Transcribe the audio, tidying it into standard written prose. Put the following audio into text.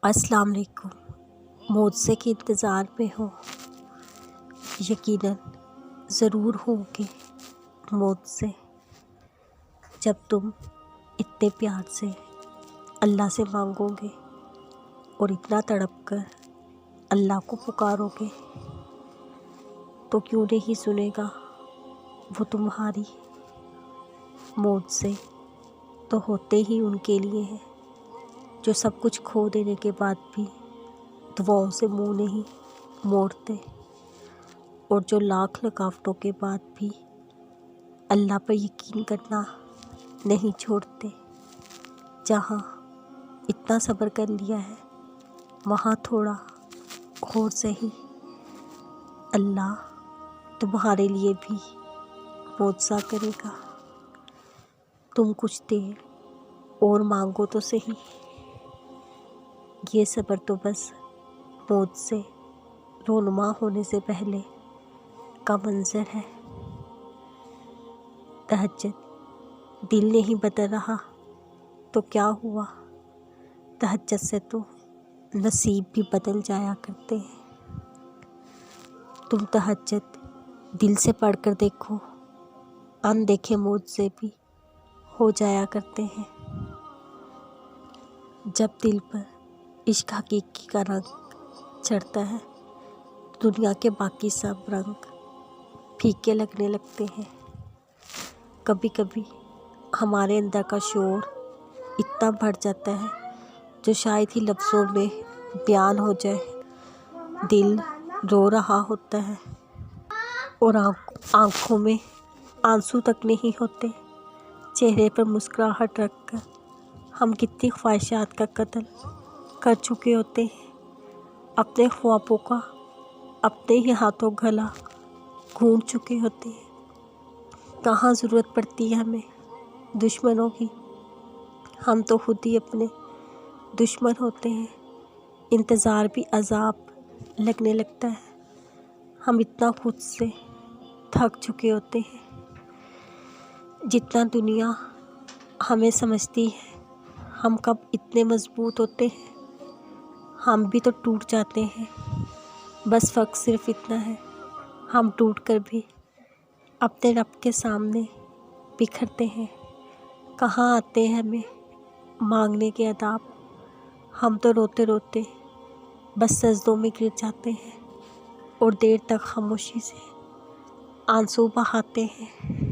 السلام علیکم۔ موجزے کے انتظار میں ہو، یقیناً ضرور ہوں گے موجزے، جب تم اتنے پیار سے اللہ سے مانگو گے اور اتنا تڑپ کر اللہ کو پکارو گے تو کیوں نہیں سنے گا وہ تمہاری۔ موجزے تو ہوتے ہی ان کے لیے ہیں جو سب کچھ کھو دینے کے بعد بھی دعاؤں سے منہ نہیں موڑتے، اور جو لاکھ رکاوٹوں کے بعد بھی اللہ پر یقین کرنا نہیں چھوڑتے۔ جہاں اتنا صبر کر لیا ہے وہاں تھوڑا اور سہی، اللہ تمہارے لیے بھی معجزہ کرے گا۔ تم کچھ دیر اور مانگو تو سہی، یہ صبر تو بس موجزے رونما ہونے سے پہلے کا منظر ہے۔ تہجد دل نہیں بدل رہا تو کیا ہوا، تہجد سے تو نصیب بھی بدل جایا کرتے ہیں۔ تم تہجد دل سے پڑھ کر دیکھو، اندیکھے معجزے بھی ہو جایا کرتے ہیں۔ جب دل پر عشق حقیقی کا رنگ چڑھتا ہے دنیا کے باقی سب رنگ پھیکے لگنے لگتے ہیں۔ کبھی کبھی ہمارے اندر کا شور اتنا بڑھ جاتا ہے جو شاید ہی لفظوں میں بیان ہو جائے۔ دل رو رہا ہوتا ہے اور آنکھوں میں آنسو تک نہیں ہوتے، چہرے پر مسکراہٹ رکھ کر ہم کتنی خواہشات کا قتل کر چکے ہوتے ہیں، اپنے خوابوں کا اپنے ہی ہاتھوں گلا گھونٹ چکے ہوتے ہیں۔ کہاں ضرورت پڑتی ہے ہمیں دشمنوں کی، ہم تو خود ہی اپنے دشمن ہوتے ہیں۔ انتظار بھی عذاب لگنے لگتا ہے، ہم اتنا خود سے تھک چکے ہوتے ہیں۔ جتنا دنیا ہمیں سمجھتی ہے ہم کب اتنے مضبوط ہوتے ہیں، ہم بھی تو ٹوٹ جاتے ہیں۔ بس فرق صرف اتنا ہے، ہم ٹوٹ کر بھی اپنے رب کے سامنے بکھرتے ہیں۔ کہاں آتے ہیں ہمیں مانگنے کے آداب، ہم تو روتے روتے بس سجدوں میں گر جاتے ہیں اور دیر تک خاموشی سے آنسو بہاتے ہیں۔